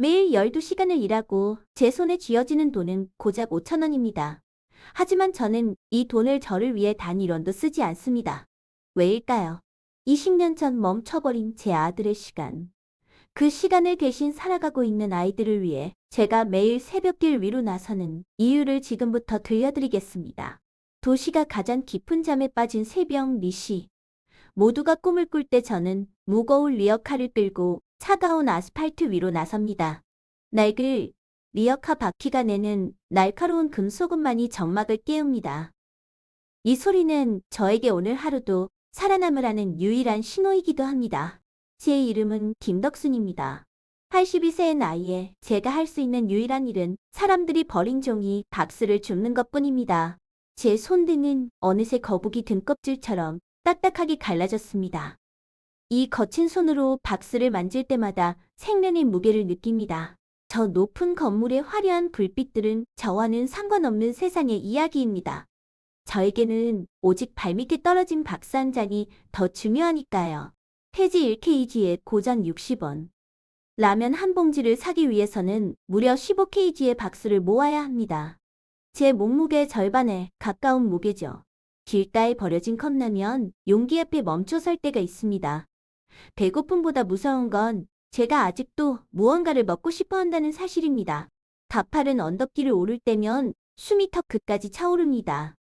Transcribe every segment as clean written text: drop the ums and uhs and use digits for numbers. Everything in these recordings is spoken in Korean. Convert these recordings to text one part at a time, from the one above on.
매일 12시간을 일하고 제 손에 쥐어지는 돈은 고작 5천 원입니다. 하지만 저는 이 돈을 저를 위해 단 1원도 쓰지 않습니다. 왜일까요? 20년 전 멈춰버린 제 아들의 시간. 그 시간을 대신 살아가고 있는 아이들을 위해 제가 매일 새벽길 위로 나서는 이유를 지금부터 들려드리겠습니다. 도시가 가장 깊은 잠에 빠진 새벽 4시. 모두가 꿈을 꿀 때 저는 무거운 리어카를 끌고 차가운 아스팔트 위로 나섭니다. 낡을 리어카 바퀴가 내는 날카로운 금속음만이 정막을 깨웁니다. 이 소리는 저에게 오늘 하루도 살아남으라는 유일한 신호이기도 합니다. 제 이름은 김덕순입니다. 82세의 나이에 제가 할 수 있는 유일한 일은 사람들이 버린 종이 박스를 줍는 것뿐입니다. 제 손등은 어느새 거북이 등껍질처럼 딱딱하게 갈라졌습니다. 이 거친 손으로 박스를 만질 때마다 생명의 무게를 느낍니다. 저 높은 건물의 화려한 불빛들은 저와는 상관없는 세상의 이야기입니다. 저에게는 오직 발밑에 떨어진 박스 한 잔이 더 중요하니까요. 폐지 1kg에 고작 60원. 라면 한 봉지를 사기 위해서는 무려 15kg의 박스를 모아야 합니다. 제 몸무게의 절반에 가까운 무게죠. 길가에 버려진 컵라면 용기 앞에 멈춰 설 때가 있습니다. 배고픔보다 무서운 건 제가 아직도 무언가를 먹고 싶어 한다는 사실입니다. 가파른 언덕길을 오를 때면 숨이 턱 끝까지 차오릅니다.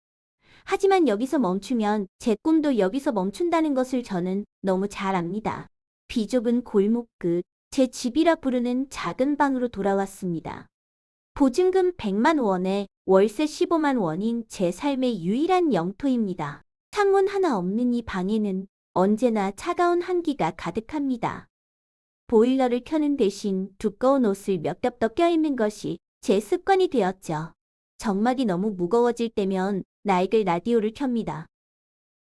하지만 여기서 멈추면 제 꿈도 여기서 멈춘다는 것을 저는 너무 잘 압니다. 비좁은 골목 끝, 제 집이라 부르는 작은 방으로 돌아왔습니다. 보증금 100만 원에 월세 15만 원인 제 삶의 유일한 영토입니다. 창문 하나 없는 이 방에는 언제나 차가운 한기가 가득합니다. 보일러를 켜는 대신 두꺼운 옷을 몇 겹 더 껴입는 것이 제 습관이 되었죠. 정막이 너무 무거워질 때면 낡을 라디오를 켭니다.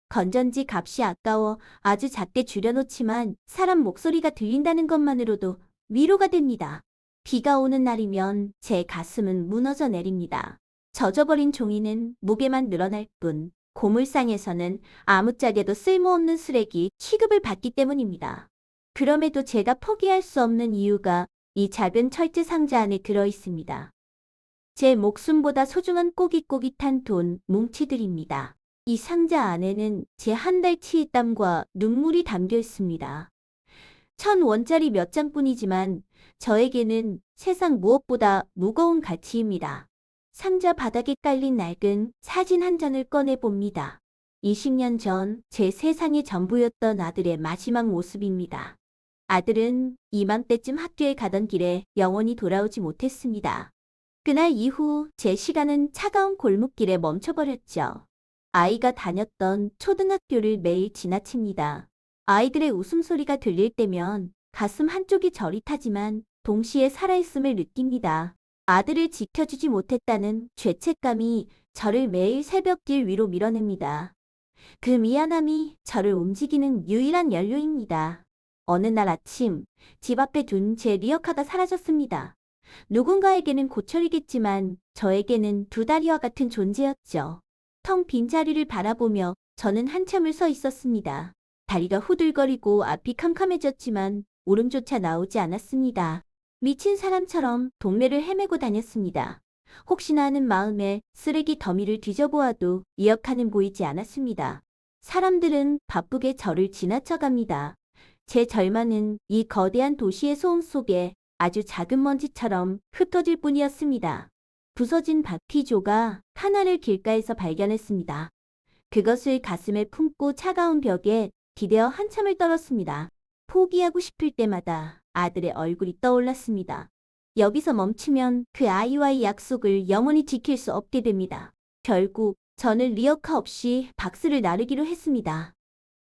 건전지 값이 아까워 아주 작게 줄여놓지만 사람 목소리가 들린다는 것만으로도 위로가 됩니다. 비가 오는 날이면 제 가슴은 무너져 내립니다. 젖어버린 종이는 무게만 늘어날 뿐 고물상에서는 아무짝에도 쓸모없는 쓰레기 취급을 받기 때문입니다. 그럼에도 제가 포기할 수 없는 이유가 이 작은 철제 상자 안에 들어 있습니다. 제 목숨보다 소중한 꼬깃꼬깃한 돈 뭉치들입니다. 이 상자 안에는 제 한 달치의 땀과 눈물이 담겨 있습니다. 1,000원짜리 몇 장뿐이지만 저에게는 세상 무엇보다 무거운 가치입니다. 상자 바닥에 깔린 낡은 사진 한 장을 꺼내봅니다. 20년 전 제 세상의 전부였던 아들의 마지막 모습입니다. 아들은 이맘때쯤 학교에 가던 길에 영원히 돌아오지 못했습니다. 그날 이후 제 시간은 차가운 골목길에 멈춰버렸죠. 아이가 다녔던 초등학교를 매일 지나칩니다. 아이들의 웃음소리가 들릴 때면 가슴 한쪽이 저릿하지만 동시에 살아있음을 느낍니다. 아들을 지켜주지 못했다는 죄책감이 저를 매일 새벽길 위로 밀어냅니다. 그 미안함이 저를 움직이는 유일한 연료입니다. 어느 날 아침, 집 앞에 둔 제 리어카가 사라졌습니다. 누군가에게는 고철이겠지만 저에게는 두 다리와 같은 존재였죠. 텅 빈 자리를 바라보며 저는 한참을 서 있었습니다. 다리가 후들거리고 앞이 캄캄해졌지만 울음조차 나오지 않았습니다. 미친 사람처럼 동네를 헤매고 다녔습니다. 혹시나 하는 마음에 쓰레기 더미를 뒤져보아도 리어카는 보이지 않았습니다. 사람들은 바쁘게 저를 지나쳐갑니다. 제 절망은 이 거대한 도시의 소음 속에 아주 작은 먼지처럼 흩어질 뿐이었습니다. 부서진 바퀴 조각 하나를 길가에서 발견했습니다. 그것을 가슴에 품고 차가운 벽에 기대어 한참을 떨었습니다. 포기하고 싶을 때마다 아들의 얼굴이 떠올랐습니다. 여기서 멈추면 그 아이와의 약속을 영원히 지킬 수 없게 됩니다. 결국 저는 리어카 없이 박스를 나르기로 했습니다.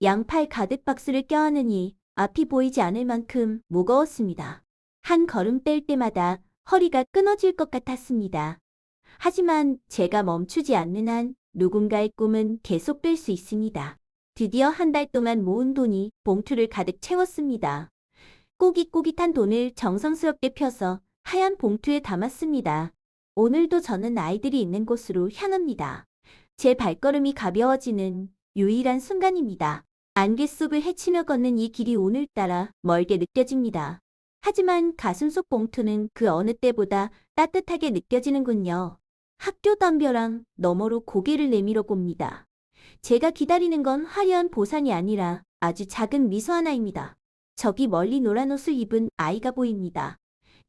양팔 가득 박스를 껴안으니 앞이 보이지 않을 만큼 무거웠습니다. 한 걸음 뗄 때마다 허리가 끊어질 것 같았습니다. 하지만 제가 멈추지 않는 한 누군가의 꿈은 계속될 수 있습니다. 드디어 한 달 동안 모은 돈이 봉투를 가득 채웠습니다. 꼬깃꼬깃한 돈을 정성스럽게 펴서 하얀 봉투에 담았습니다. 오늘도 저는 아이들이 있는 곳으로 향합니다. 제 발걸음이 가벼워지는 유일한 순간입니다. 안개 속을 헤치며 걷는 이 길이 오늘따라 멀게 느껴집니다. 하지만 가슴속 봉투는 그 어느 때보다 따뜻하게 느껴지는군요. 학교 담벼락 너머로 고개를 내밀어 봅니다. 제가 기다리는 건 화려한 보상이 아니라 아주 작은 미소 하나입니다. 저기 멀리 노란 옷을 입은 아이가 보입니다.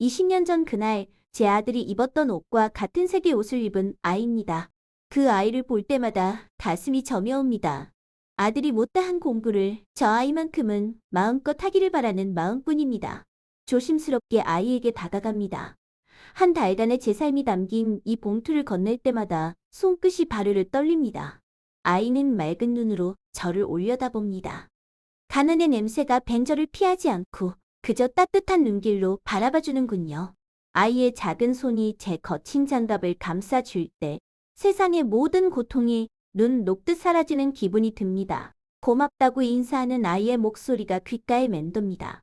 20년 전 그날 제 아들이 입었던 옷과 같은 색의 옷을 입은 아이입니다. 그 아이를 볼 때마다 가슴이 저며옵니다. 아들이 못다한 공부를 저 아이만큼은 마음껏 하기를 바라는 마음뿐입니다. 조심스럽게 아이에게 다가갑니다. 한 달간의 제 삶이 담긴 이 봉투를 건넬 때마다 손끝이 바르르 떨립니다. 아이는 맑은 눈으로 저를 올려다봅니다. 가난의 냄새가 밴 저를 피하지 않고 그저 따뜻한 눈길로 바라봐주는군요. 아이의 작은 손이 제 거친 장갑을 감싸줄 때 세상의 모든 고통이 눈 녹듯 사라지는 기분이 듭니다. 고맙다고 인사하는 아이의 목소리가 귓가에 맴돕니다.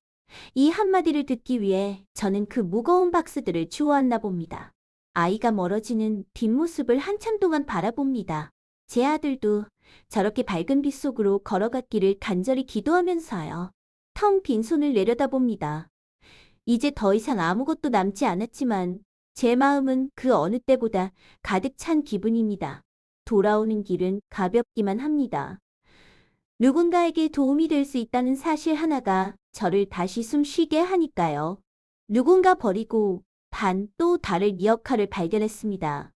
이 한마디를 듣기 위해 저는 그 무거운 박스들을 주워왔나 봅니다. 아이가 멀어지는 뒷모습을 한참 동안 바라봅니다. 제 아들도 저렇게 밝은 빛 속으로 걸어갔기를 간절히 기도하면서요. 텅 빈 손을 내려다봅니다. 이제 더 이상 아무것도 남지 않았지만 제 마음은 그 어느 때보다 가득 찬 기분입니다. 돌아오는 길은 가볍기만 합니다. 누군가에게 도움이 될 수 있다는 사실 하나가 저를 다시 숨 쉬게 하니까요. 누군가 버리고 또 다를 역할을 발견했습니다.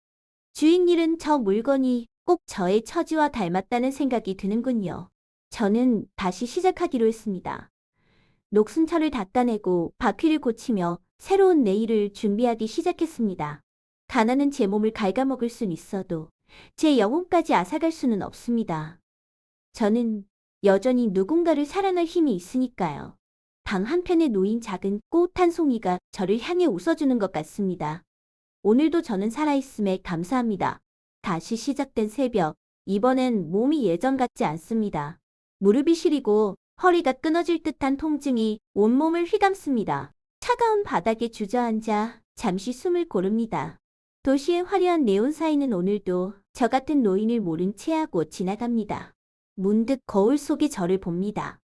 주인 잃은 저 물건이 꼭 저의 처지와 닮았다는 생각이 드는군요. 저는 다시 시작하기로 했습니다. 녹슨 철을 닦아내고 바퀴를 고치며 새로운 내일을 준비하기 시작했습니다. 가난은 제 몸을 갉아먹을 순 있어도 제 영혼까지 앗아갈 수는 없습니다. 저는 여전히 누군가를 사랑할 힘이 있으니까요. 방 한편에 놓인 작은 꽃 한 송이가 저를 향해 웃어주는 것 같습니다. 오늘도 저는 살아있음에 감사합니다. 다시 시작된 새벽, 이번엔 몸이 예전 같지 않습니다. 무릎이 시리고 허리가 끊어질 듯한 통증이 온몸을 휘감습니다. 차가운 바닥에 주저앉아 잠시 숨을 고릅니다. 도시의 화려한 네온 사인은 오늘도 저 같은 노인을 모른 채 하고 지나갑니다. 문득 거울 속에 저를 봅니다.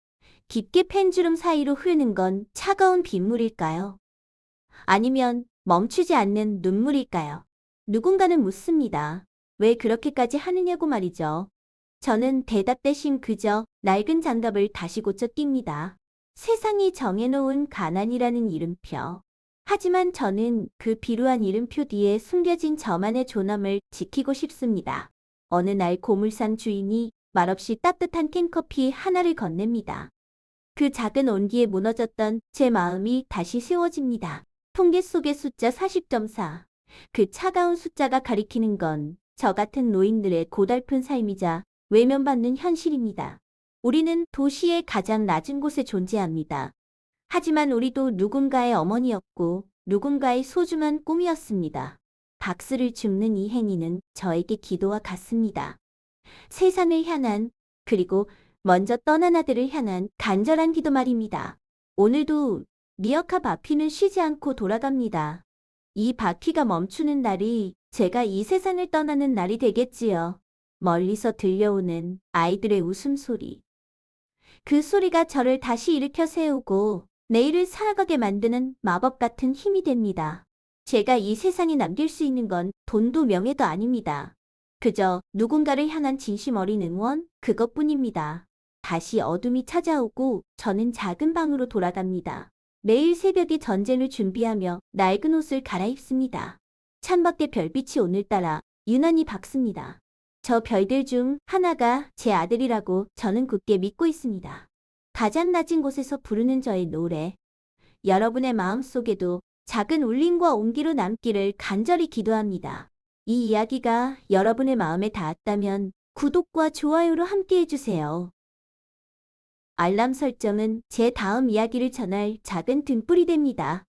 깊게 팬주름 사이로 흐르는 건 차가운 빗물일까요? 아니면 멈추지 않는 눈물일까요? 누군가는 묻습니다. 왜 그렇게까지 하느냐고 말이죠. 저는 대답 대신 그저 낡은 장갑을 다시 고쳐 낍니다. 세상이 정해놓은 가난이라는 이름표. 하지만 저는 그 비루한 이름표 뒤에 숨겨진 저만의 존엄을 지키고 싶습니다. 어느 날 고물상 주인이 말없이 따뜻한 캔커피 하나를 건넵니다. 그 작은 온기에 무너졌던 제 마음이 다시 세워집니다. 통계 속의 숫자 40.4. 그 차가운 숫자가 가리키는 건 저 같은 노인들의 고달픈 삶이자 외면받는 현실입니다. 우리는 도시의 가장 낮은 곳에 존재합니다. 하지만 우리도 누군가의 어머니였고 누군가의 소중한 꿈이었습니다. 박수를 줍는 이 행위는 저에게 기도와 같습니다. 세상을 향한 그리고 먼저 떠난 아들을 향한 간절한 기도 말입니다. 오늘도 리어카 바퀴는 쉬지 않고 돌아갑니다. 이 바퀴가 멈추는 날이 제가 이 세상을 떠나는 날이 되겠지요. 멀리서 들려오는 아이들의 웃음소리. 그 소리가 저를 다시 일으켜 세우고 내일을 살아가게 만드는 마법 같은 힘이 됩니다. 제가 이 세상에 남길 수 있는 건 돈도 명예도 아닙니다. 그저 누군가를 향한 진심 어린 응원, 그것뿐입니다. 다시 어둠이 찾아오고 저는 작은 방으로 돌아갑니다. 매일 새벽에 전쟁을 준비하며 낡은 옷을 갈아입습니다. 창밖의 별빛이 오늘따라 유난히 밝습니다. 저 별들 중 하나가 제 아들이라고 저는 굳게 믿고 있습니다. 가장 낮은 곳에서 부르는 저의 노래. 여러분의 마음속에도 작은 울림과 온기로 남기를 간절히 기도합니다. 이 이야기가 여러분의 마음에 닿았다면 구독과 좋아요로 함께 해주세요. 알람 설정은 제 다음 이야기를 전할 작은 등불이 됩니다.